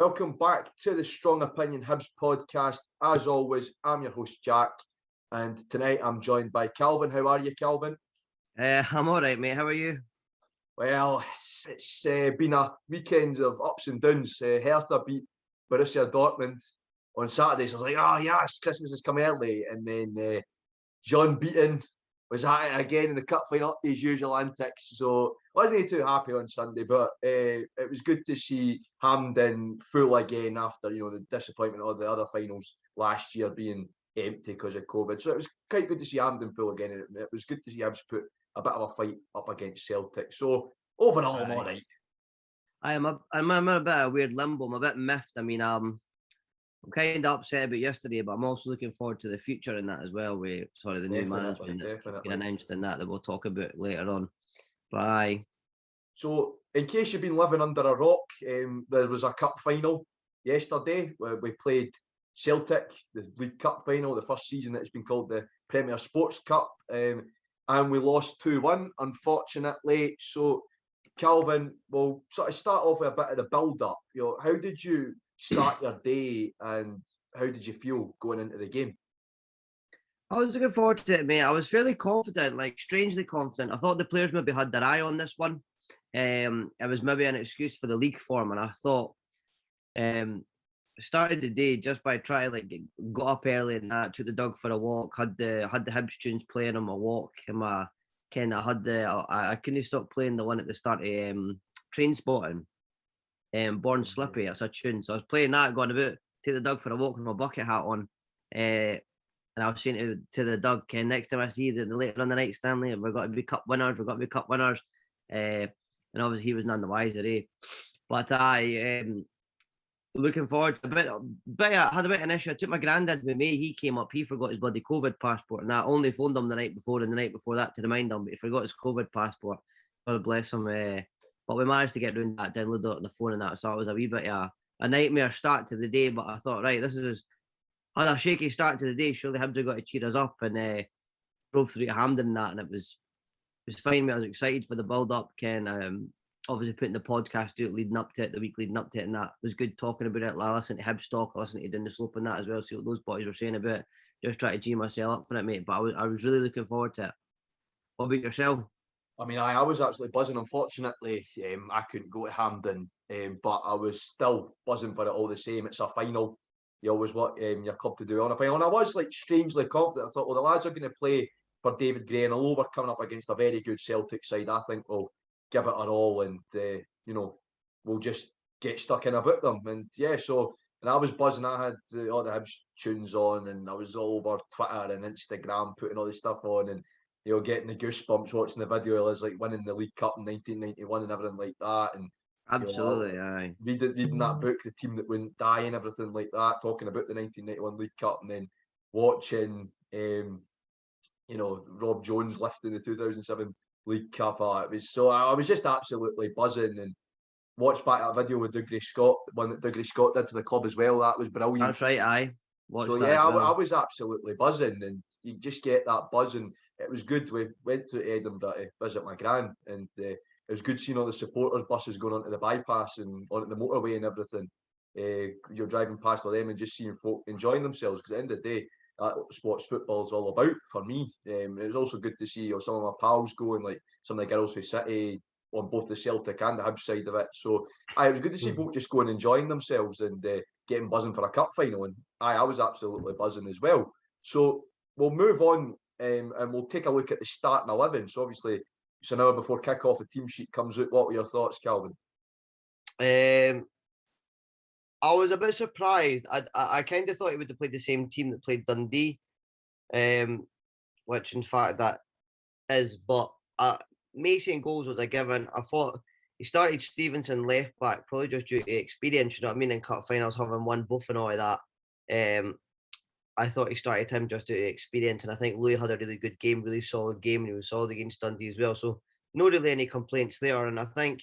Welcome back to the Strong Opinion Hibs podcast. As always, I'm your host, Jack, and tonight I'm joined by Calvin. How are you, Calvin? I'm all right, mate. How are you? Well, it's been a weekend of ups and downs. Hertha beat Borussia Dortmund on Saturday, so I was like, oh yes, Christmas has come early. And then John Cheaton was at it again in the cup final, up to his usual antics. So wasn't too happy on Sunday, but it was good to see Hampden full again after the disappointment of the other finals last year being empty because of COVID. So it was quite good to see Hampden full again. It was good to see Hibs put a bit of a fight up against Celtic. So overall, I'm all right. I'm in a bit of a weird limbo. I'm a bit miffed. I mean, I'm kind of upset about yesterday, but I'm also looking forward to the future in that as well. With the new management that's been announced in that we'll talk about later on. But aye. So, in case you've been living under a rock, there was a cup final yesterday where we played Celtic, the League Cup final, the first season that has been called the Premier Sports Cup, and we lost 2-1, unfortunately. So, Calvin, we'll sort of start off with a bit of the build-up. How did you start your day, and how did you feel going into the game? I was looking forward to it, mate. I was fairly confident, like strangely confident. I thought the players maybe had their eye on this one. It was maybe an excuse for the league form, and I thought started the day just by trying got up early and that, took the dog for a walk, had the Hibs tunes playing on my walk, and I couldn't stop playing the one at the start of Train Spotting, Born Slippy. It's a tune, so I was playing that, going about, take the dog for a walk with my bucket hat on, and I was saying to the dog, next time I see the later on the night, Stanley, we've got to be cup winners, and obviously he was none the wiser, But I looking forward to I had a bit of an issue. I took my granddad with me. He came up, he forgot his bloody COVID passport, and I only phoned him the night before and the night before that to remind him, but he forgot his COVID passport. God bless him. But we managed to get around that, download it on the phone and that, so it was a wee bit a nightmare start to the day, but I thought, right, this is had a shaky start to the day. Surely Hibs have got to cheer us up, and drove through to Hampden and that, and it was fine. Mate. I was excited for the build up. Obviously putting the podcast out leading up to it, the week leading up to it, and that was good talking about it. I listened to Hibs talk, I listened to Down the Slope and that as well. See what those boys were saying about it. Just try to G myself up for it, mate. But I was really looking forward to it. What about yourself? I mean, I was absolutely buzzing. Unfortunately, I couldn't go to Hampden, but I was still buzzing for it all the same. It's a final. You always want your club to do on a final. And I was strangely confident. I thought, well, the lads are going to play for David Gray, and although we're coming up against a very good Celtic side, I think we'll give it our all, and we'll just get stuck in about them. And and I was buzzing. I had all the Hibs tunes on, and I was all over Twitter and Instagram putting all this stuff on, and getting the goosebumps watching the video as winning the League Cup in 1991 and everything like that. And absolutely, aye. Reading that book, The Team That Wouldn't Die, and everything like that, talking about the 1991 League Cup, and then watching Rob Jones lifting the 2007 League Cup. I was just absolutely buzzing, and watched back that video with Dougray Scott, the one that Dougray Scott did to the club as well. That was brilliant. That's right, aye. I was absolutely buzzing, and you just get that buzz, and it was good. We went to Edinburgh to visit my gran, and it was good seeing all the supporters buses going onto the bypass and onto the motorway and everything. You're driving past all them and just seeing folk enjoying themselves, because at the end of the day, that's what football's all about for me. It was also good to see some of my pals going, like some of the girls from City on both the Celtic and the Hibs side of it. So it was good to see folk just going and enjoying themselves and getting buzzing for a cup final. And I was absolutely buzzing as well. So we'll move on and we'll take a look at the starting 11. So obviously it's an hour before kick-off, the team sheet comes out. What were your thoughts, Calvin? I was a bit surprised. I kind of thought he would have played the same team that played Dundee, which in fact that is. But Mason goals was a given. I thought he started Stevenson left back, probably just due to experience. You know what I mean? In cup finals, having won both and all of that. I thought he started him just due to experience, and I think Louis had a really good game, really solid game, and he was solid against Dundee as well. So no really any complaints there, and I think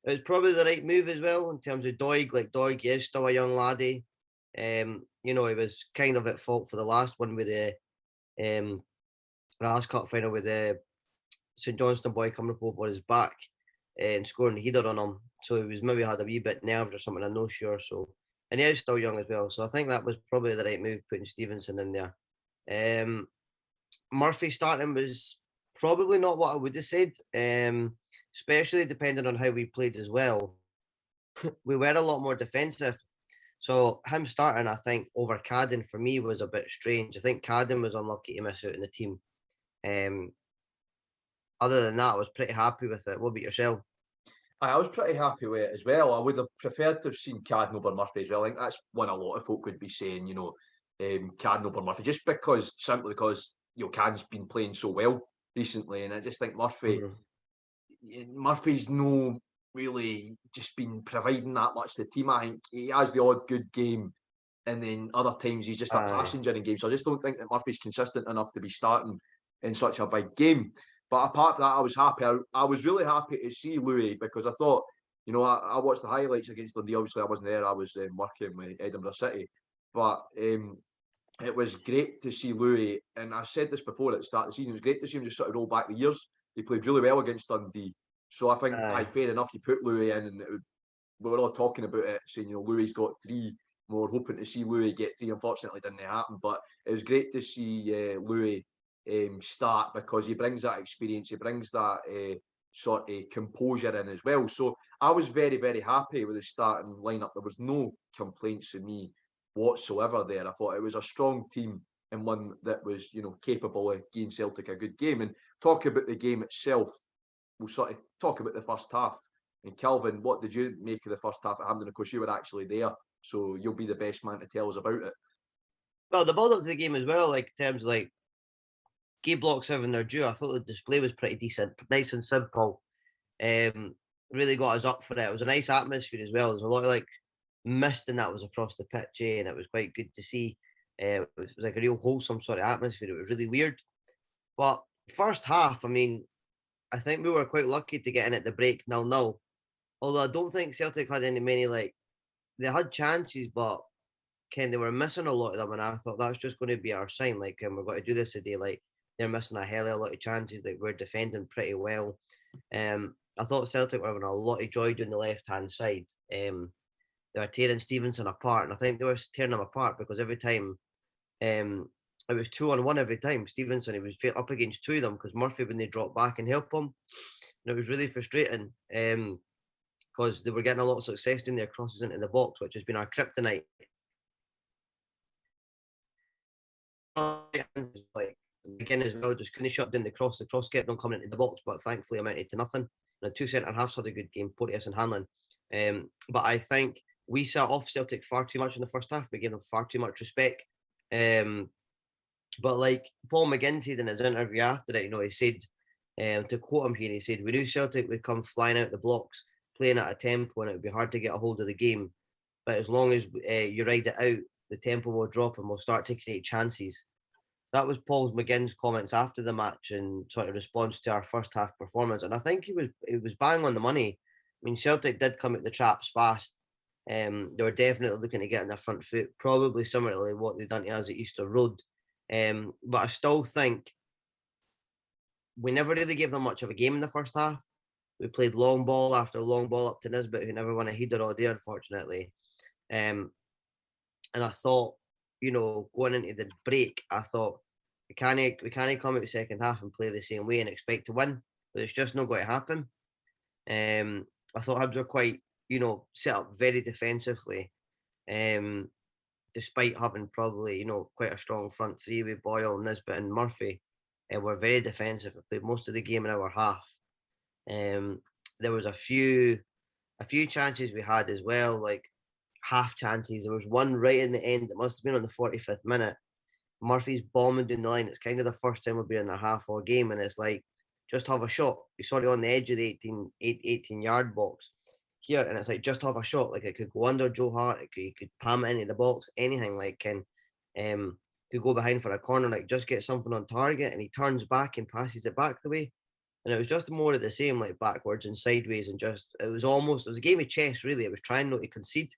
it was probably the right move as well in terms of Doig. Like Doig, he is still a young laddie. He was kind of at fault for the last one with the last cup final with the St Johnstone boy coming up over his back and scoring the header on him. so he was maybe had a wee bit nerved or something. I'm not sure. So, and he is still young as well. So I think that was probably the right move, putting Stevenson in there. Murphy starting was probably not what I would have said, especially depending on how we played as well. We were a lot more defensive. So him starting, I think, over Cadden for me was a bit strange. I think Cadden was unlucky to miss out in the team. Other than that, I was pretty happy with it. What about yourself? I was pretty happy with it as well. I would have preferred to have seen Cadden over Murphy as well. I think that's one a lot of folk would be saying, Cadden over Murphy, just simply because Cadden's been playing so well recently, and I just think Murphy's no really just been providing that much to the team. I think he has the odd good game, and then other times he's just a passenger in games. So I just don't think that Murphy's consistent enough to be starting in such a big game. But apart from that, I was happy. I was really happy to see Louis, because I thought, I watched the highlights against Dundee. Obviously, I wasn't there. I was working with Edinburgh City. But it was great to see Louis. And I said this before at the start of the season. It was great to see him just sort of roll back the years. He played really well against Dundee. So I think, fair enough, you put Louis in. And we were all talking about it, saying, Louis's got 3. We were hoping to see Louis get 3. Unfortunately, it didn't happen. But it was great to see Louis start, because he brings that experience, he brings that sort of composure in as well. So I was very, very happy with the starting lineup. There was no complaints from me whatsoever there. I thought it was a strong team, and one that was, capable of giving Celtic a good game. And talk about the game itself, we'll sort of talk about the first half. And Calvin, what did you make of the first half at Hampden? Of course, you were actually there, so you'll be the best man to tell us about it. Well, the build up to the game as well, like in terms of key blocks having their due. I thought the display was pretty decent, nice and simple. Really got us up for it. It was a nice atmosphere as well. There's a lot of mist and that was across the pitch, and it was quite good to see. It was like a real wholesome sort of atmosphere. It was really weird. But first half, I think we were quite lucky to get in at the break 0-0. Although I don't think Celtic had many they had chances, but they were missing a lot of them, and I thought that's just going to be our sign. We've got to do this today. They're missing a hell of a lot of chances. We're defending pretty well. I thought Celtic were having a lot of joy down the left-hand side. They were tearing Stevenson apart, and I think they were tearing him apart because every time it was 2-on-1 every time. Stevenson, he was up against 2 of them because Murphy, when they dropped back and help him, and it was really frustrating because they were getting a lot of success doing their crosses into the box, which has been our kryptonite. Again as well, just couldn't shut down the cross. The cross kept on coming into the box, but thankfully amounted to nothing. And the 2 centre-halves had a good game, Porteous and Hanlon. But I think we set off Celtic far too much in the first half. We gave them far too much respect. But Paul McGinn said in his interview after it, he said, to quote him here, he said, "We knew Celtic would come flying out the blocks, playing at a tempo, and it would be hard to get a hold of the game. But as long as you ride it out, the tempo will drop and we'll start to create chances." That was Paul McGinn's comments after the match and sort of response to our first half performance. And I think he was bang on the money. Celtic did come at the traps fast. They were definitely looking to get on their front foot, probably similarly what they'd done to us at Easter Road. But I still think we never really gave them much of a game in the first half. We played long ball after long ball up to Nisbet, who never won a header all day, unfortunately. And I thought, going into the break, I thought we can't come out the second half and play the same way and expect to win. But it's just not going to happen. I thought Hibs were quite, set up very defensively, despite having probably, quite a strong front three with Boyle, Nisbet and Murphy. We're very defensive. We played most of the game in our half. There was a few chances we had as well, half chances. There was one right in the end. It must have been on the 45th minute. Murphy's bombing down the line. It's kind of the first time we've been in a half all game, and it's just have a shot. You saw it on the edge of the 18-yard box here, and it's just have a shot. It could go under Joe Hart. It could palm it into the box. Anything could go behind for a corner. Just get something on target, and he turns back and passes it back the way. And it was just more of the same, backwards and sideways, and it was a game of chess, really. It was trying not to concede,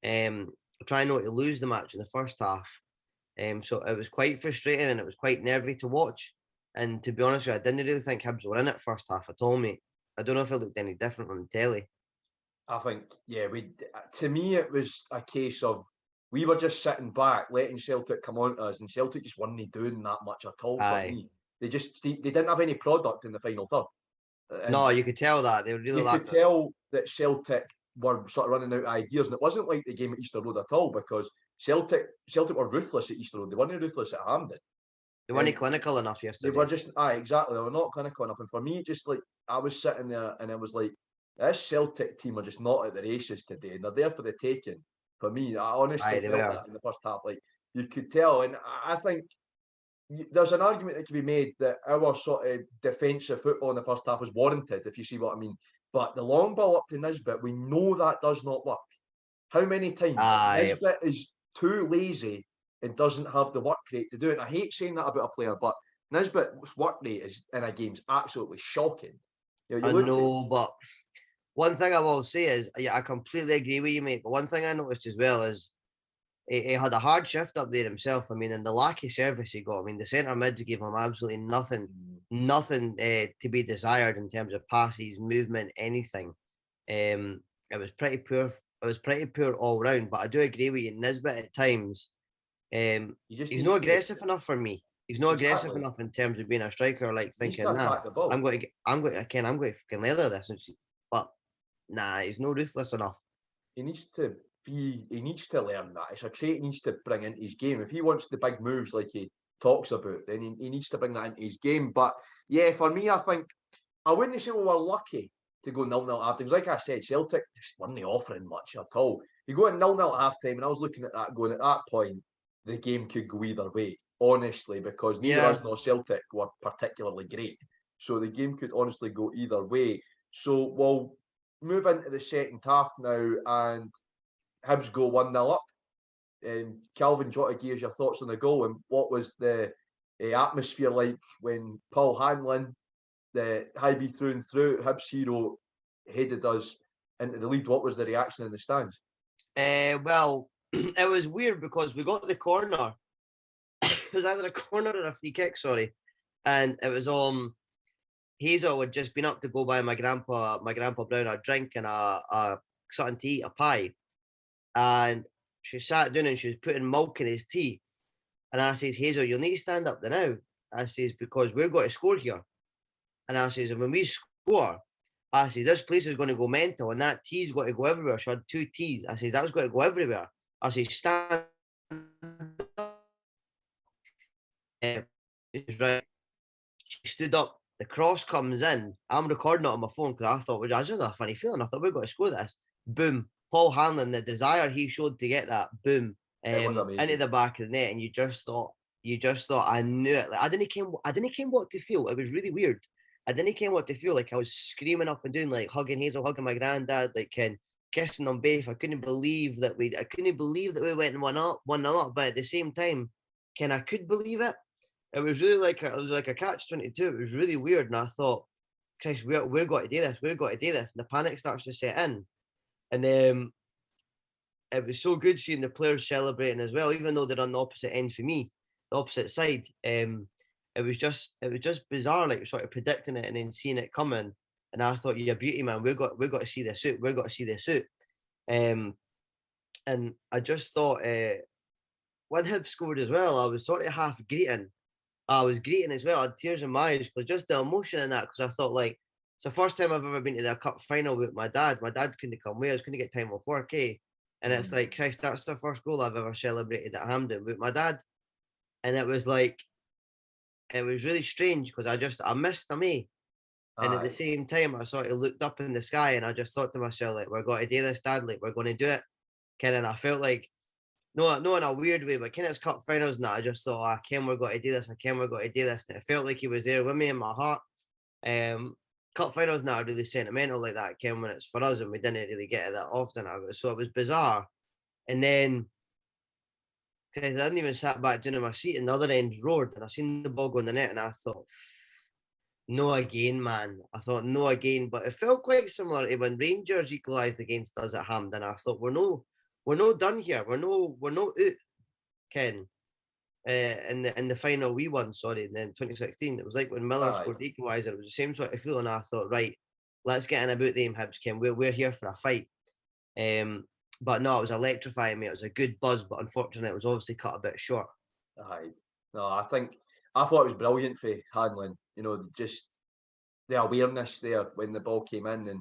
trying not to lose the match in the first half. So it was quite frustrating and it was quite nervy to watch. And to be honest with you, I didn't really think Hibs were in it first half at all, mate. I don't know if it looked any different on the telly. I think, yeah, to me, it was a case of we were just sitting back, letting Celtic come on to us, and Celtic just weren't doing that much at all for Aye. me. They didn't have any product in the final third. And No, you could tell that. They really you could lacked it. tell that Celtic were sort of running out of ideas, and it wasn't like the game at Easter Road at all, because Celtic were ruthless at Easter Road. They weren't ruthless at Hampden. They weren't clinical enough They were yesterday. just, exactly. They were not clinical enough. And for me, just like, I was sitting there and it was like, this Celtic team are just not at the races today, and they're there for the taking. For me, I honestly Aye, they felt were. that in the first half. Like, you could tell, and I think there's an argument that can be made that our sort of defensive football in the first half was warranted, if you see what I mean. But the long ball up to Nisbet, we know that does not work. How many times Aye. Nisbet is too lazy and doesn't have the work rate to do it? I hate saying that about a player, but Nisbet's work rate is in a game's absolutely shocking. You know, I know, but one thing I will say is, yeah, I completely agree with you, mate. But one thing I noticed as well is he had a hard shift up there himself. I mean, and the lack of service he got. I mean, the centre mids gave him absolutely nothing to be desired in terms of passes, movement, anything. It was pretty poor. It was pretty poor all round. But I do agree with you. Nisbet at times, he's not aggressive enough for me. He's not aggressive enough in terms of being a striker. Like thinking, nah, I'm going to fucking leather this. But nah, he's not ruthless enough. He needs to learn that. It's a trait he needs to bring into his game. If he wants the big moves like he talks about, then he needs to bring that into his game. But yeah, for me, I think I wouldn't say we were lucky to go 0-0 after. Because like I said, Celtic just weren't offering much at all. You go at 0-0 at half time, and I was looking at that going, at that point, the game could go either way, honestly, because neither us nor Celtic were particularly great. So the game could honestly go either way. So we'll move into the second half now, and Hibs go 1-0 up. Calvin, do you want to give us your thoughts on the goal, and what was the atmosphere like when Paul Hanlon, the Hibs through and through, Hibs hero, headed us into the lead? What was the reaction in the stands? Well, it was weird because we got the corner. It was either a corner or a free kick, sorry. And it was Hazel had just been up to go buy my grandpa Brown a drink and a something to eat, a pie. And she sat down and she was putting milk in his tea. And I says, Hazel, you'll need to stand up there now. I says, because we're going to score here. And I says, and when we score, I says, this place is going to go mental and that tea's got to go everywhere. She had 2 teas. I says, that's got to go everywhere. I says, stand up. Right. She stood up. The cross comes in. I'm recording it on my phone because I thought, I just had a funny feeling. I thought, we're going to score this. Boom. Paul Hanlon, the desire he showed to get that, boom, into the back of the net. And you just thought, I knew it. Like, I didn't care what to feel. It was really weird. I didn't care what to feel. Like I was screaming up and down, like hugging Hazel, hugging my granddad, like kissing them both. I couldn't believe that we went and 1-0 up. But at the same time, I could believe it. It was really like a catch-22. It was really weird, and I thought, Christ, we're going to do this. We're going to do this. And the panic starts to set in, and it was so good seeing the players celebrating as well, even though they're on the opposite end for me, the opposite side. It was just bizarre, like sort of predicting it and then seeing it coming. And I thought, yeah, beauty, man, we've got to see this out. We've got to see this out. And I just thought when Hibs scored as well, I was sort of half greeting. I was greeting as well. I had tears in my eyes because just the emotion in that. Because I thought, like, it's the first time I've ever been to the cup final with my dad. My dad couldn't come with us, couldn't get time off work, eh? And it's like, Christ, that's the first goal I've ever celebrated at Hampden with my dad. And it was like, it was really strange because I missed him, eh? And at the same time, I sort of looked up in the sky and I just thought to myself, like, we're going to do this, Dad. Like, we're going to do it. And I felt like, no, in a weird way, but it's cup finals and that. I just thought, Ken, we're going to do this. We're going to do this. And it felt like he was there with me in my heart. Cup finals now are really sentimental like that, Ken, when it's for us and we didn't really get it that often. So it was bizarre. And then, because I hadn't even sat back down in my seat and the other end roared and I seen the ball go in the net and I thought, no again, man. I thought, no again. But it felt quite similar to when Rangers equalised against us at Hampden. I thought, we're no done here. We're no out, Ken. In the final we won, in 2016. It was like when Miller scored the equaliser. It was the same sort of feeling. I thought, right, let's get in about them Hibs, Ken. We're here for a fight. But no, it was electrifying, mate. It was a good buzz, but unfortunately, it was obviously cut a bit short. Aye. No, I thought it was brilliant for Hanlon. You know, just the awareness there when the ball came in, and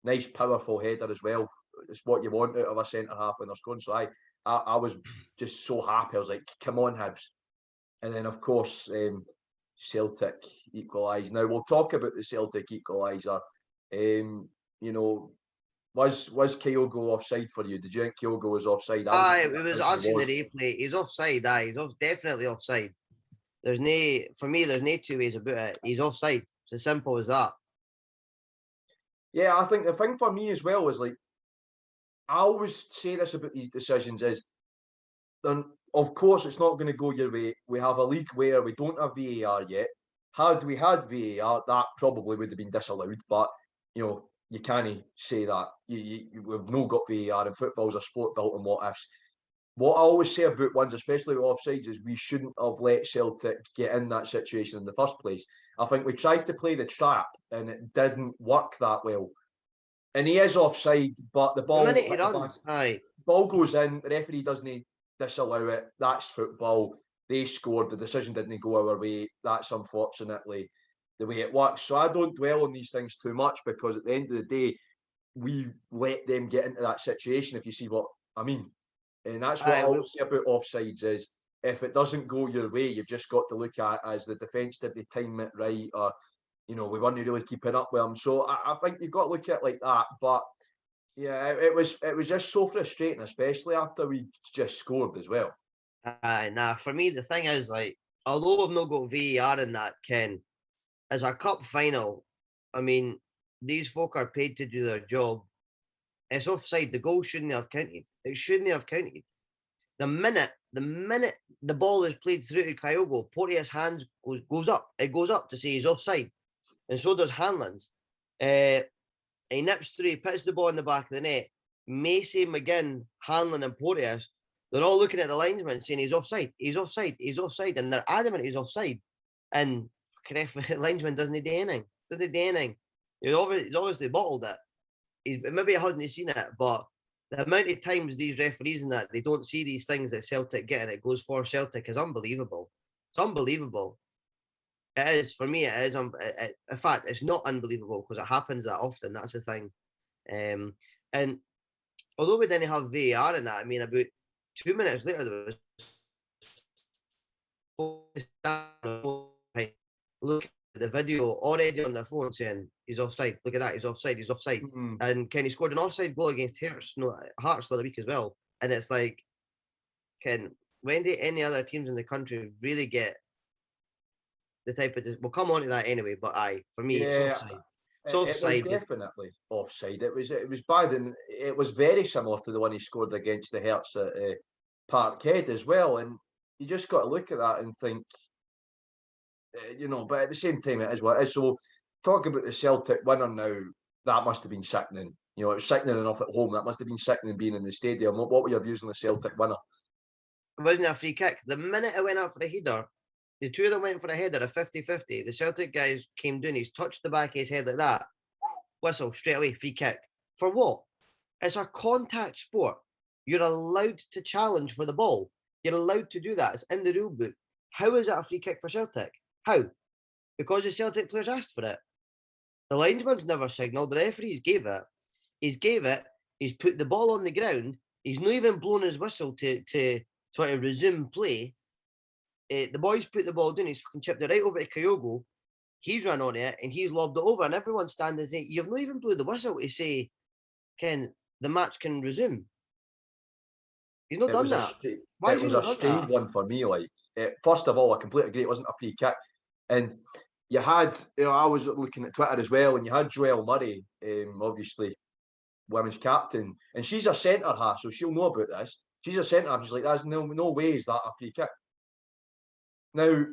nice powerful header as well. It's what you want out of a centre half when they're scoring. So I was just so happy. I was like, come on, Hibs. And then of course Celtic equalised. Now we'll talk about the Celtic equaliser. You know, was Kyogo offside for you? Did you think Kyogo was offside? Aye, it was. I've seen the replay. He's offside. Aye, he's definitely offside. There's no two ways about it. He's offside. It's as simple as that. Yeah, I think the thing for me as well is, like, I always say this about these decisions is, then of course it's not going to go your way. We have a league where we don't have VAR yet. Had we had VAR, that probably would have been disallowed. But you know, you can't say that. We've not got VAR, and football's a sport built on what ifs. What I always say about ones, especially with offsides, is we shouldn't have let Celtic get in that situation in the first place. I think we tried to play the trap and it didn't work that well. And he is offside, but the ball, the minute he runs, aye, ball goes in, the referee doesn't disallow it. That's football. They scored, the decision didn't go our way. That's unfortunately the way it works. So I don't dwell on these things too much, because at the end of the day, we let them get into that situation, if you see what I mean. And that's what I always say about offsides is, if it doesn't go your way, you've just got to look at as the defence didn't time it right, or you know, we weren't really keeping up with them. So I think you've got to look at it like that. But yeah, it was just so frustrating, especially after we just scored as well. Nah, for me the thing is, like, although we've not got VAR in that, Ken, as a cup final, I mean, these folk are paid to do their job. It's offside. The goal shouldn't have counted. It shouldn't have counted. The minute the ball is played through to Kyogo, Porteous' hands goes up. It goes up to say he's offside, and so does Hanlon's. He nips through, he puts the ball in the back of the net. Macy, McGinn, Hanlon, and Porteous, they're all looking at the linesman saying he's offside, he's offside, he's offside, and they're adamant he's offside. And the linesman doesn't do anything. He's obviously bottled it. Maybe he hasn't seen it, but the amount of times these referees and that they don't see these things that Celtic get and it goes for Celtic is unbelievable. It's unbelievable. It is, for me. It is. In fact, it's not unbelievable because it happens that often. That's the thing. And although we didn't have VAR in that, I mean, about 2 minutes later there was look at the video already on their phone saying he's offside. Look at that, he's offside. Mm-hmm. And Kenny scored an offside goal against Hearts the other week as well. And it's like, Ken, when do any other teams in the country really get the type of? We'll come on to that anyway. But for me, it's offside. It was definitely offside. It was bad, and it was very similar to the one he scored against the Hearts at Parkhead as well. And you just got to look at that and think, you know, but at the same time, it is what it is. So, talk about the Celtic winner now. That must have been sickening. You know, it was sickening enough at home. That must have been sickening being in the stadium. What were your views on the Celtic winner? It wasn't a free kick. The minute it went up for the header, the two of them went for a header, a 50-50. The Celtic guys came down, he's touched the back of his head like that. Whistle, straight away, free kick. For what? It's a contact sport. You're allowed to challenge for the ball. You're allowed to do that. It's in the rule book. How is it a free kick for Celtic? How? Because the Celtic players asked for it. The linesman's never signalled. The referees gave it. He's put the ball on the ground. He's not even blown his whistle to sort of resume play. The boys put the ball down. He's chipped it right over to Kyogo. He's run on it and he's lobbed it over. And everyone's standing saying, "You've not even blew the whistle to say, Ken, the match can resume." He's not done that. Why is he not done that? It was a strange one for me. Like, first of all, I completely agree. It wasn't a free kick. And you had, you know, I was looking at Twitter as well, and you had Joelle Murray, obviously women's captain, and she's a centre half, so she'll know about this. She's a centre half. She's like, "There's no way is that a free kick." Now,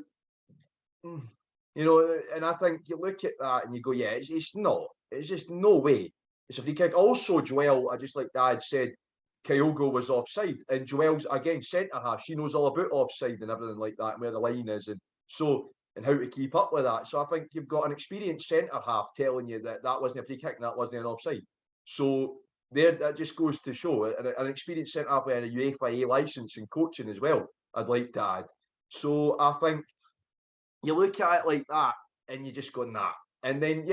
you know, and I think you look at that and you go, "Yeah, it's not. It's just no way it's a free kick." Also, Joelle, I just like Dad said, Kyogo was offside, and Joelle's again centre half. She knows all about offside and everything like that, and where the line is, and how to keep up with that. So I think you've got an experienced centre half telling you that wasn't a free kick and that wasn't an offside. So that just goes to show an experienced centre half with a UEFA A licence and coaching as well. I'd like to add. So I think you look at it like that, and you just go nah, and then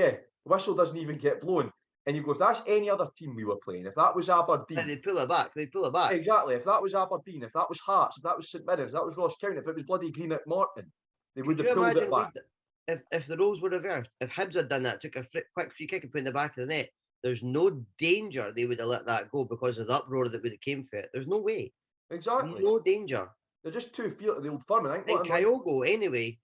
whistle doesn't even get blown, and you go, if that's any other team we were playing, if that was Aberdeen, they pull it back. They pull it back. Exactly. If that was Aberdeen, if that was Hearts, if that was St Mirren, if that was Ross County, if it was bloody Greenock Morton, they would have pulled it back. If the roles were reversed, if Hibs had done that, took a quick free kick and put in the back of the net, there's no danger they would have let that go because of the uproar that would have came for it. There's no way. Exactly. No danger. They're just too fear of the old firm. I think Kyogo, anyway,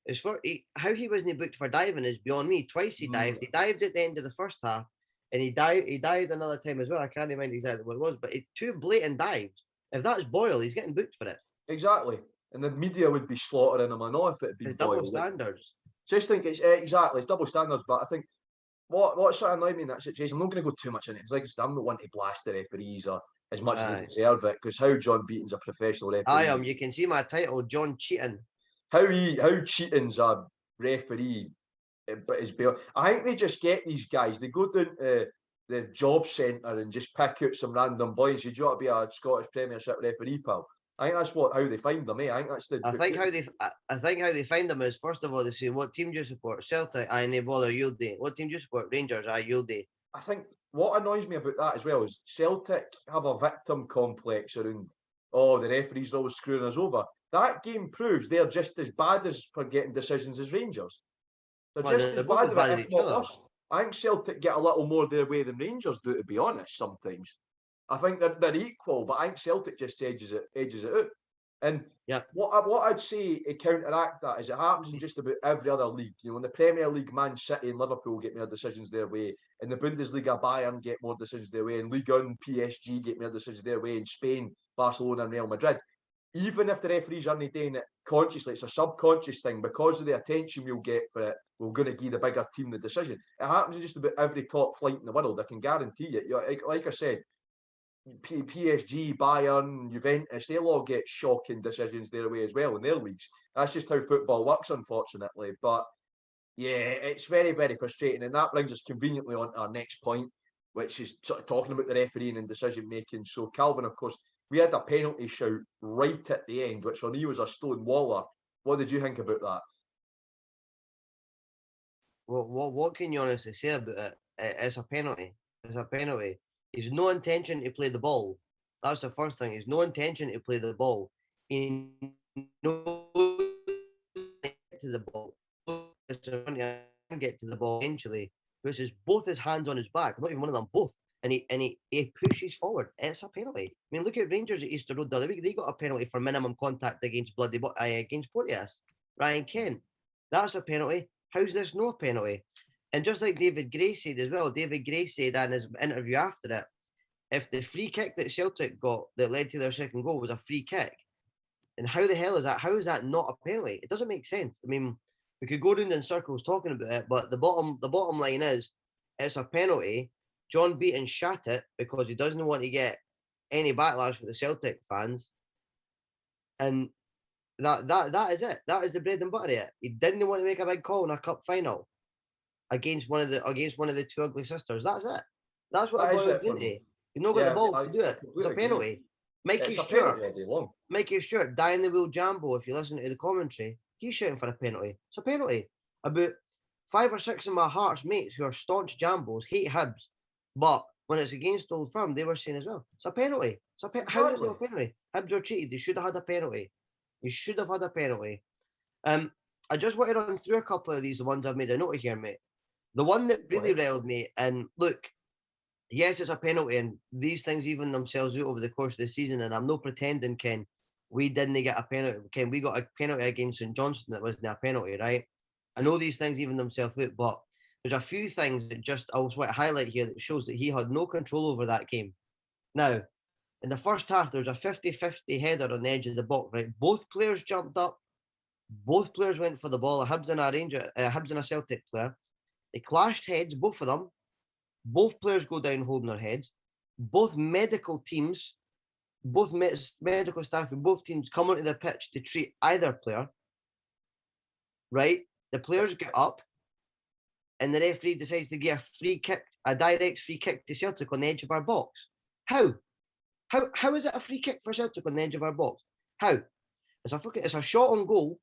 is how he wasn't booked for diving is beyond me. Twice he dived. He dived at the end of the first half, and he dived another time as well. I can't remember exactly what it was, but two blatant dives. If that's Boyle, he's getting booked for it. Exactly. And the media would be slaughtering him. I know if it'd be Boyle. Double standards. Just think it's exactly, it's double standards, but I think what sort of annoyed me in that situation, I'm not going to go too much in it, because like I said, I'm not one to blast the referees or as much as they deserve it, because how John Beaton's a professional referee. I am. You can see my title, John Cheaton. How Cheaton's a referee, but is beyond. I think they just get these guys, they go down to the job centre and just pick out some random boy and say, do you want to be a Scottish Premiership referee, pal? I think that's how they find them, I think that's the. I think how they find them is, first of all, they say, what team do you support? Celtic, I ne bother you'll do. What team do you support? Rangers, you'll do. I think what annoys me about that as well is Celtic have a victim complex around, the referees are always screwing us over. That game proves they're just as bad as for getting decisions as Rangers. They're just as bad at it, if not worse. I think Celtic get a little more their way than Rangers do, to be honest, sometimes. I think they're equal, but I think Celtic just edges it out. And what I'd say to counteract that is it happens in just about every other league. You know, in the Premier League, Man City and Liverpool get more decisions their way. In the Bundesliga, Bayern get more decisions their way. In Ligue 1, PSG get more decisions their way. In Spain, Barcelona and Real Madrid. Even if the referees aren't doing it consciously, it's a subconscious thing. Because of the attention we'll get for it, we're going to give the bigger team the decision. It happens in just about every top flight in the world. I can guarantee it. Like I said, PSG, Bayern, Juventus, they'll all get shocking decisions their way as well in their leagues. That's just how football works, unfortunately. But it's very, very frustrating. And that brings us conveniently on to our next point, which is sort of talking about the refereeing and decision making. So, Calvin, of course, we had a penalty shout right at the end, which for me was a stone waller. What did you think about that? Well, what can you honestly say about it? It's a penalty. It's a penalty. He's no intention to play the ball. That's the first thing. He's no intention to play the ball. He knows to the ball. Get to the ball eventually. Puts both his hands on his back. Not even one of them, both. And he pushes forward. It's a penalty. I mean, look at Rangers at Easter Road the other week. They got a penalty for minimum contact against Porteous. Ryan Kent. That's a penalty. How's this no penalty? And just like David Gray said as well, David Gray said in his interview after it, if the free kick that Celtic got that led to their second goal was a free kick, and how the hell is that? How is that not a penalty? It doesn't make sense. I mean, we could go round in circles talking about it, but the bottom line is it's a penalty. John Beaton shat it because he doesn't want to get any backlash from the Celtic fans. And that is it. That is the bread and butter of it. He didn't want to make a big call in a cup final against one of the two ugly sisters. That's it. That's what it boils down to. You've not got the balls to do it. It's a penalty. Mikey Stewart, die in the wheel Jambo, if you listen to the commentary, he's shouting for a penalty. It's a penalty. About 5 or 6 of my Hearts mates who are staunch Jambos hate Hibs, but when it's against Old Firm, they were saying as well, it's a penalty. How is it a penalty? Hibs are cheated. They should have had a penalty. You should have had a penalty. I just want to run through a couple of these, the ones I've made a note of here, mate. The one that really riled me, and look, yes, it's a penalty, and these things even themselves out over the course of the season, and I'm not pretending, Ken, we didn't get a penalty. Ken, we got a penalty against St Johnstone that wasn't a penalty, right? I know these things even themselves out, but there's a few things that just I was want to highlight here that shows that he had no control over that game. Now, in the first half, there was a 50-50 header on the edge of the box, right? Both players jumped up. Both players went for the ball, a Hibs and a Celtic player. They clashed heads, both of them. Both players go down holding their heads. Both medical teams, both medical staff in both teams come onto the pitch to treat either player. Right? The players get up. and the referee decides to give a direct free kick to Celtic on the edge of our box. How is it a free kick for Celtic on the edge of our box? How? It's a shot on goal.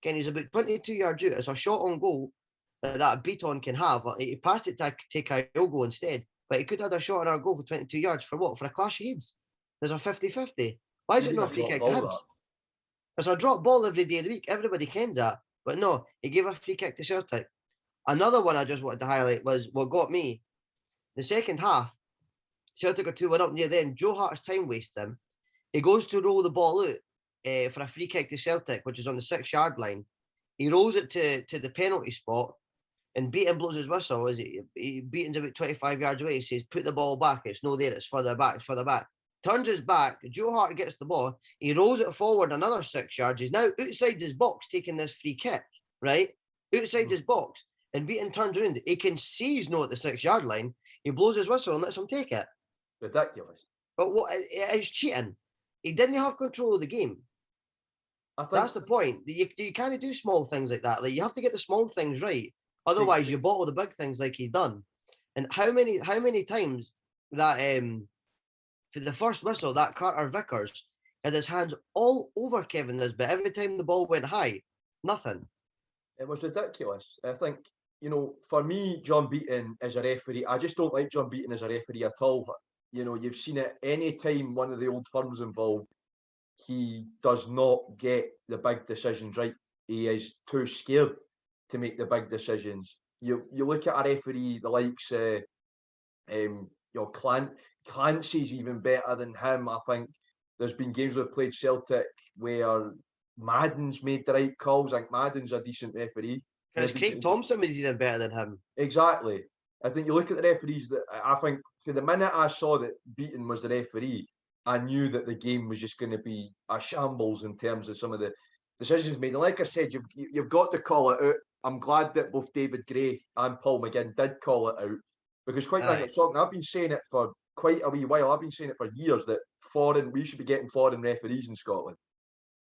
Kenny's about 22 yards out. It's a shot on goal that Beaton can have. He passed it to Kyogo instead, but he could have had a shot on our goal for 22 yards for what? For a clash of heads. There's a 50-50. Why is it not a free kick to Hibs? It's a drop ball every day of the week. Everybody kens that. But no, he gave a free kick to Celtic. Another one I just wanted to highlight was what got me. The second half, Celtic are 2-1 up near the end. Joe Hart's time wasting him. He goes to roll the ball out for a free kick to Celtic, which is on the 6-yard line. He rolls it to the penalty spot, and Beaton blows his whistle. Beaton's about 25 yards away. He says, put the ball back. It's no there. It's further back. Turns his back. Joe Hart gets the ball. He rolls it forward another 6 yards. He's now outside his box taking this free kick, right? Outside his box. And Beaton turns around. He can see he's not at the 6-yard line. He blows his whistle and lets him take it. Ridiculous. But it's cheating. He didn't have control of the game. That's the point. You can't do small things like that. Like, you have to get the small things right. Otherwise, you bottle the big things like he's done. And how many times that for the first whistle, that Carter Vickers had his hands all over Kevin Nisbet every time the ball went high. Nothing. It was ridiculous. I think, for me, John Beaton as a referee, I just don't like John Beaton as a referee at all. You've seen it any time one of the old firms involved, he does not get the big decisions right. He is too scared to make the big decisions. You look at a referee, the likes Clancy's even better than him. I think there's been games we've played Celtic where Madden's made the right calls. I think Madden's a decent referee. Because Craig Thompson was even better than him. Exactly. I think you look at the referees that I think for the minute I saw that Beaton was the referee, I knew that the game was just going to be a shambles in terms of some of the decisions made. And like I said, you've got to call it out. I'm glad that both David Gray and Paul McGinn did call it out, because quite frankly, I've been saying it for quite a wee while. I've been saying it for years that we should be getting foreign referees in Scotland.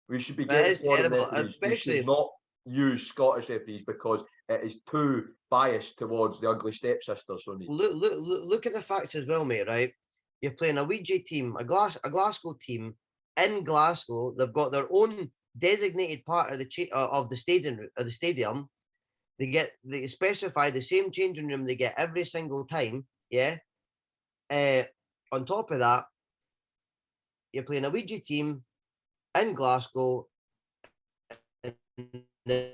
We should be getting foreign referees. We should not use Scottish referees because it is too biased towards the ugly stepsisters for me. Look at the facts as well, mate, right? You're playing a Ouija team, a Glasgow team in Glasgow. They've got their own designated part of the stadium. They specify the same changing room they get every single time. Yeah. On top of that, you're playing a Ouija team in Glasgow. No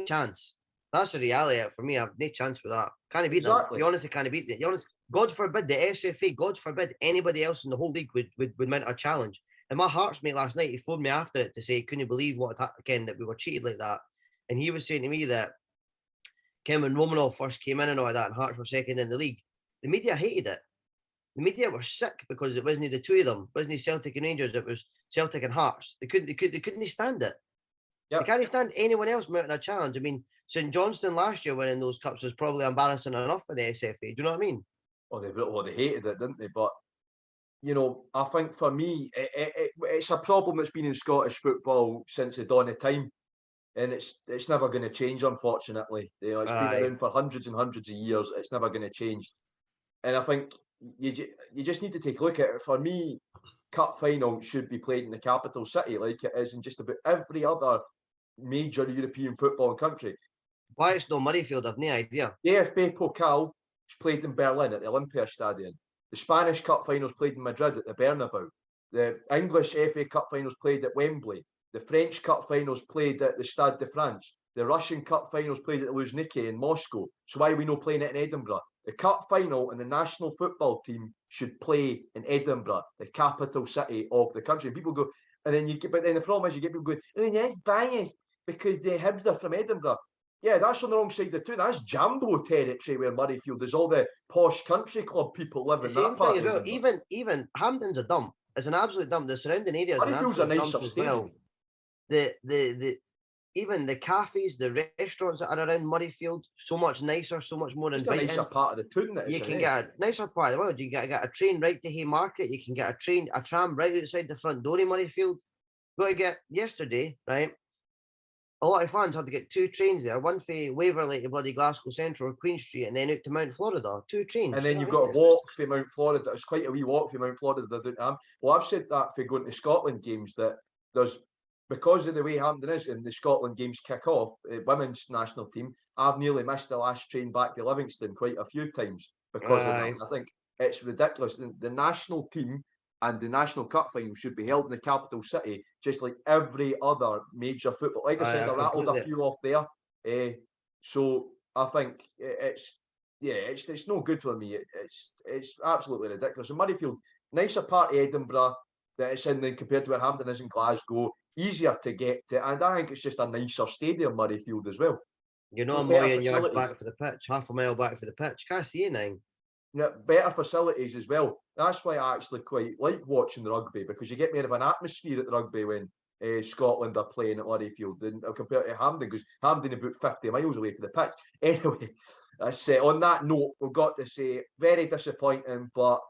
chance. That's the reality for me. I've no chance with that. Can't beat them. You honestly can't beat them. God forbid the SFA, God forbid anybody else in the whole league would mount a challenge. And my Hearts mate last night, he phoned me after it to say, couldn't believe that we were cheated like that. And he was saying to me that when Romanov first came in and all that, and Hearts were second in the league, the media hated it. The media were sick because it wasn't the two of them. It wasn't Celtic and Rangers. It was Celtic and Hearts. They couldn't stand it. Yep. They can't stand anyone else mounting a challenge. I mean, St Johnstone last year winning those cups was probably embarrassing enough for the SFA. Do you know what I mean? They hated it, didn't they? But I think for me, it's a problem that's been in Scottish football since the dawn of time, and it's never going to change, unfortunately. It's been around for hundreds and hundreds of years. It's never going to change, and I think you just need to take a look at it. For me, cup final should be played in the capital city, like it is in just about every other major European football country. Why it's no Murrayfield, I've no idea. The DFB Pokal is played in Berlin at the Olympia Stadium. The Spanish Cup finals played in Madrid at the Bernabeu. The English FA Cup finals played at Wembley. The French Cup finals played at the Stade de France. The Russian Cup finals played at the Luzhniki in Moscow. So why are we not playing it in Edinburgh? The Cup final and the national football team should play in Edinburgh, the capital city of the country. And people go, but then the problem is you get people going, oh, that's biased because the Hibs are from Edinburgh. Yeah, that's on the wrong side of the two. That's Jambo territory where Murrayfield is. All the posh country club people live in that part. As well. Even Hampton's a dump. It's an absolute dump. The surrounding area is an absolute dump as well. Even the cafes, the restaurants that are around Murrayfield, so much nicer, so much more inviting. It's a nicer part of the town. You can get a nicer part of the world. You can get a train right to Haymarket. You can get a tram right outside the front door of Murrayfield. Got to get yesterday, right? a lot of fans had to get 2 trains there, one for Waverley to bloody Glasgow Central or Queen Street, and then out to Mount Florida. 2 trains. And then you've got to walk from Mount Florida. It's quite a wee walk from Mount Florida to Ham. Well, I've said that for going to Scotland games, that there's, because of the way Hampden is and the Scotland games kick off, women's national team, I've nearly missed the last train back to Livingston quite a few times because of that. I think it's ridiculous. The national team and the National Cup final should be held in the capital city, just like every other major football. Like I said, I rattled a few off there. So I think it's no good for me. It's absolutely ridiculous. And Murrayfield, nicer part of Edinburgh that it's in than compared to where Hampden is in Glasgow. Easier to get to, and I think it's just a nicer stadium, Murrayfield, as well. You're not a million yards back for the pitch, half a mile back for the pitch. Can't see anything. Yeah, better facilities as well. That's why I actually quite like watching the rugby, because you get more of an atmosphere at the rugby when Scotland are playing at Murrayfield than compared to Hampden, because Hampden about 50 miles away from the pitch. Anyway, on that note, we've got to say, very disappointing, but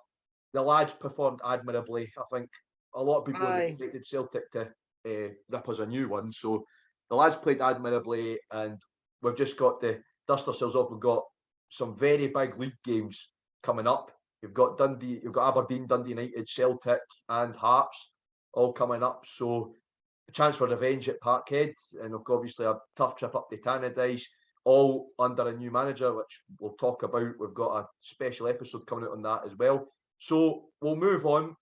the lads performed admirably. I think a lot of people have expected Celtic to rip us a new one. So the lads played admirably, and we've just got to dust ourselves off. We've got some very big league games coming up. You've got Dundee, you've got Aberdeen, Dundee United, Celtic, and Hearts all coming up. So a chance for revenge at Parkhead, and obviously a tough trip up to Tannadice, all under a new manager, which we'll talk about. We've got a special episode coming out on that as well. So we'll move on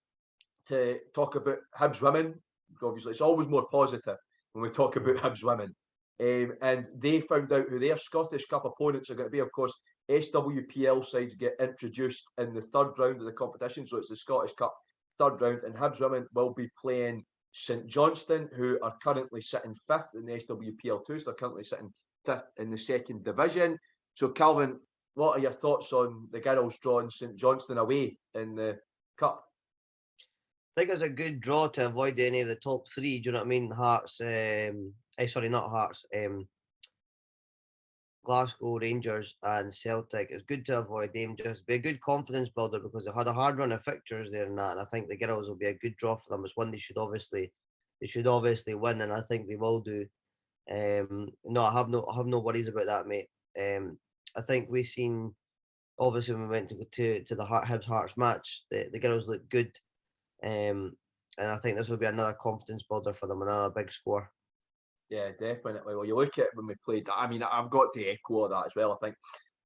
to talk about Hibs women. Obviously, it's always more positive when we talk about Hibs women. And they found out who their Scottish Cup opponents are going to be. Of course, SWPL sides get introduced in the third round of the competition. So it's the Scottish Cup third round. And Hibs women will be playing St Johnstone, who are currently sitting 5th in the SWPL 2. So they're currently sitting 5th in the second division. So, Calvin, what are your thoughts on the girls drawing St Johnstone away in the Cup? I think it's a good draw to avoid any of the top 3. Do you know what I mean? Hearts, sorry, not Hearts. Glasgow Rangers and Celtic. It's good to avoid them. Just be a good confidence builder, because they had a hard run of fixtures there and that. And I think the girls will be a good draw for them. It's one they should obviously win, and I think they will do. No, I have no worries about that, mate. I think we've seen, obviously when we went to the Hibs Hearts match, the girls look good. And I think this will be another confidence builder for them, another big score. Yeah, definitely. Well, you look at when we played. I mean, I've got to echo that as well. I think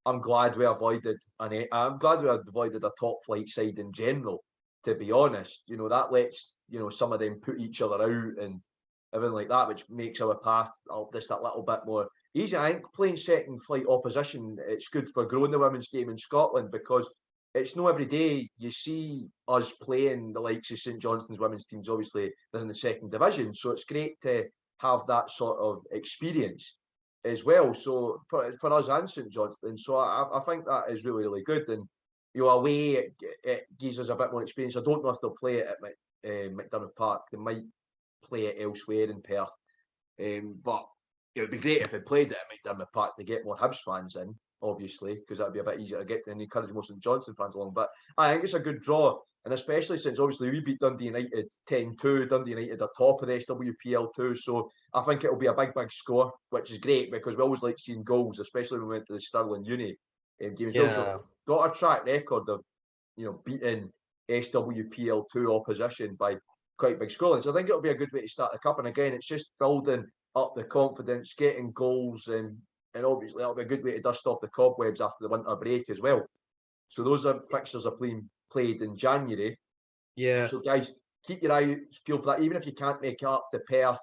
I'm glad we avoided a top flight side in general. To be honest, that lets some of them put each other out and everything like that, which makes our path just a little bit more easy. I think playing second flight opposition, it's good for growing the women's game in Scotland, because it's not every day you see us playing the likes of St Johnstone's women's teams. Obviously, they're in the second division, so it's great to have that sort of experience as well. So for us and St Johnstone, so I think that is really, really good. And away it gives us a bit more experience. I don't know if they'll play it at McDermott Park. They might play it elsewhere in Perth, but it would be great if they played it at McDermott Park to get more Hibs fans in, obviously, because that'd be a bit easier to get and encourage more St Johnstone fans along. But I think it's a good draw, and especially since obviously we beat Dundee United 10-2. Dundee United are top of the SWPL 2, so I think it'll be a big score, which is great, because we always like seeing goals, especially when we went to the Stirling Uni games. Yeah. Also got a track record of beating SWPL 2 opposition by quite big scorelines. So I think it'll be a good way to start the cup. And again, it's just building up the confidence, getting goals, and obviously that'll be a good way to dust off the cobwebs after the winter break as well. So those fixtures are played in January. Yeah. So guys, keep your eyes peeled for that. Even if you can't make it up to Perth,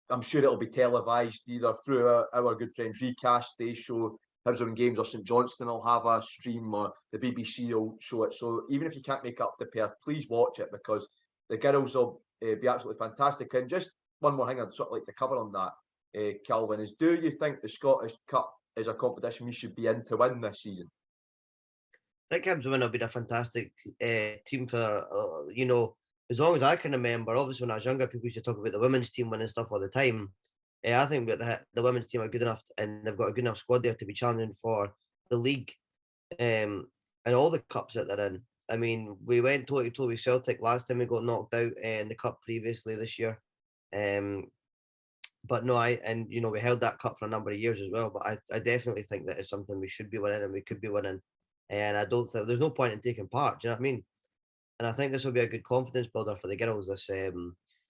I'm sure it'll be televised either through our good friends Recast. They show Hibs Women games, or St Johnstone will have a stream, or the BBC will show it. So even if you can't make it up to Perth, please watch it, because the girls will be absolutely fantastic. And just one more thing I'd sort of like to cover on that, Calvin, is do you think the Scottish Cup is a competition we should be in to win this season? I think Hibs Women have been a fantastic team for, as long as I can remember. Obviously, when I was younger, people used to talk about the women's team winning stuff all the time. I think that the women's team are good enough, and they've got a good enough squad there to be challenging for the league and all the cups that they're in. I mean, we went toe-to-toe with Celtic last time we got knocked out in the cup previously this year. But no, we held that cup for a number of years as well. But I definitely think that it's something we should be winning and we could be winning. And I don't think there's no point in taking part. Do you know what I mean? And I think this will be a good confidence builder for the girls. This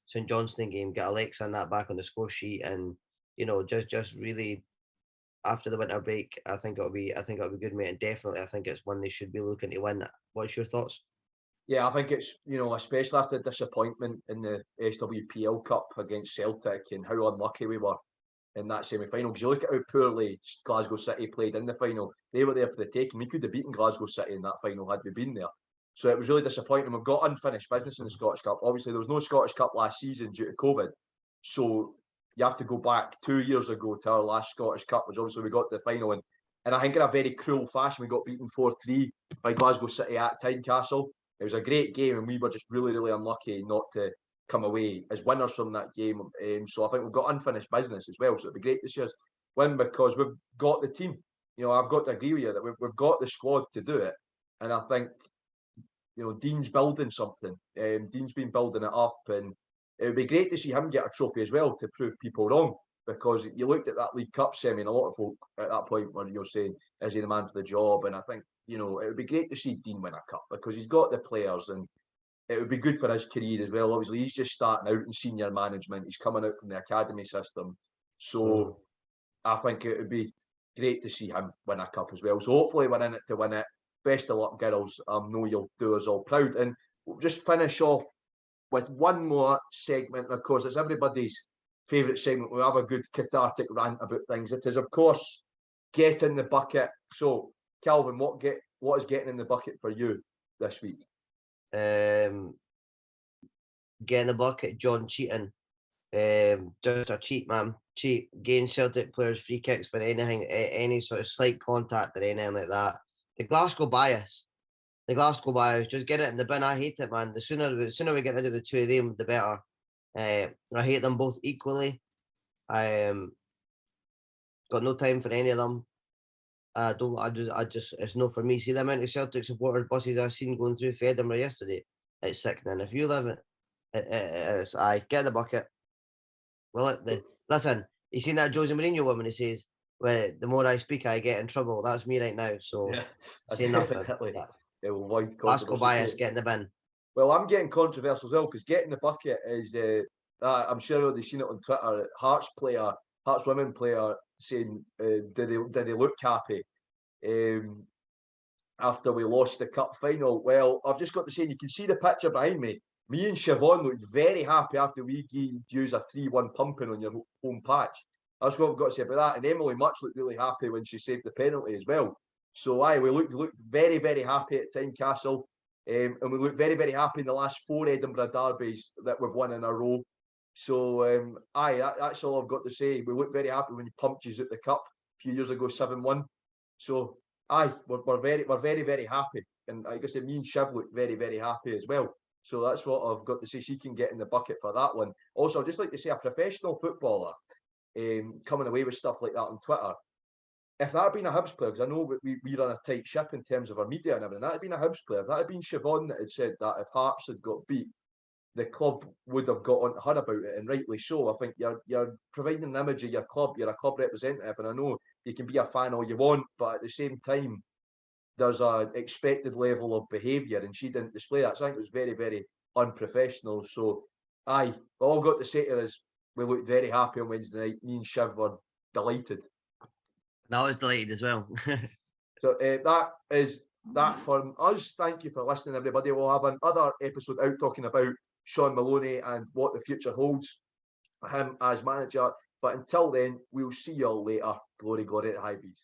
St Johnstone game, get Alexa and that back on the score sheet, and just really after the winter break, I think it'll be good, mate. And definitely, I think it's one they should be looking to win. What's your thoughts? Yeah, I think it's, especially after the disappointment in the SWPL Cup against Celtic and how unlucky we were in that semi-final. Because you look at how poorly Glasgow City played in the final. They were there for the taking. We could have beaten Glasgow City in that final had we been there. So it was really disappointing. We've got unfinished business in the Scottish Cup. Obviously, there was no Scottish Cup last season due to COVID. So you have to go back 2 years ago to our last Scottish Cup, which obviously we got to the final. And I think in a very cruel fashion, we got beaten 4-3 by Glasgow City at Tynecastle. It was a great game, and we were just really, really unlucky not to come away as winners from that game. So I think we've got unfinished business as well. So it'd be great to see us win because we've got the team. I've got to agree with you that we've got the squad to do it. And I think, Dean's building something. Dean's been building it up, and it would be great to see him get a trophy as well to prove people wrong. Because you looked at that League Cup semi, and a lot of folk at that point were saying, is he the man for the job? And I think, it would be great to see Dean win a cup because he's got the players, and it would be good for his career as well. Obviously, he's just starting out in senior management. He's coming out from the academy system. So I think it would be great to see him win a cup as well. So hopefully we're in it to win it. Best of luck, girls. I know you'll do us all proud. And we'll just finish off with one more segment. And of course, it's everybody's favourite segment. We have a good cathartic rant about things. It is, of course, get in the bucket. So, Calvin, what is getting in the bucket for you this week? Get in the bucket, John Cheaton. Just a cheat, man. Cheat. Gain Celtic players free kicks for anything, any sort of slight contact or anything like that. The Glasgow bias. Just get it in the bin. I hate it, man. The sooner we get rid of the two of them, the better. I hate them both equally. I got no time for any of them. It's no for me. See the amount of Celtic supporters buses I've seen going through Edinburgh yesterday. It's sickening. If you live it, it's get in the bucket. Well, listen, you seen that Jose Mourinho woman who says, well, the more I speak, I get in trouble. That's me right now. So say nothing. Glasgow bias, get in the bin. Well, I'm getting controversial as well because getting the bucket is, I'm sure they've seen it on Twitter. Hearts women player saying, did they look happy after we lost the cup final? Well, I've just got to say, you can see the picture behind me. Me and Siobhan looked very happy after we used a 3-1 pumping on your home patch. That's what I've got to say about that. And Emily Much looked really happy when she saved the penalty as well. So we looked very, very happy at Tynecastle. And we look very, very happy in the last 4 Edinburgh derbies that we've won in a row. So, that's all I've got to say. We look very happy when you pumped us at the cup a few years ago, 7-1. So, we're very, very happy. And like I said, me and Shiv look very, very happy as well. So that's what I've got to say. She can get in the bucket for that one. Also, I'd just like to say a professional footballer coming away with stuff like that on Twitter. If that had been a Hibs player, because I know we run a tight ship in terms of our media and everything, that had been a Hibs player. If that had been Siobhan that had said that if Hearts had got beat, the club would have got on to her about it, and rightly so. I think you're providing an image of your club. You're a club representative, and I know you can be a fan all you want, but at the same time, there's an expected level of behaviour, and she didn't display that. So I think it was very, very unprofessional. So, all I've got to say to her is we looked very happy on Wednesday night. Me and Shiv were delighted. And I was delighted as well. So that is that from us. Thank you for listening, everybody. We'll have another episode out talking about Sean Maloney and what the future holds for him as manager. But until then, we'll see you all later. Glory, glory to Hibs.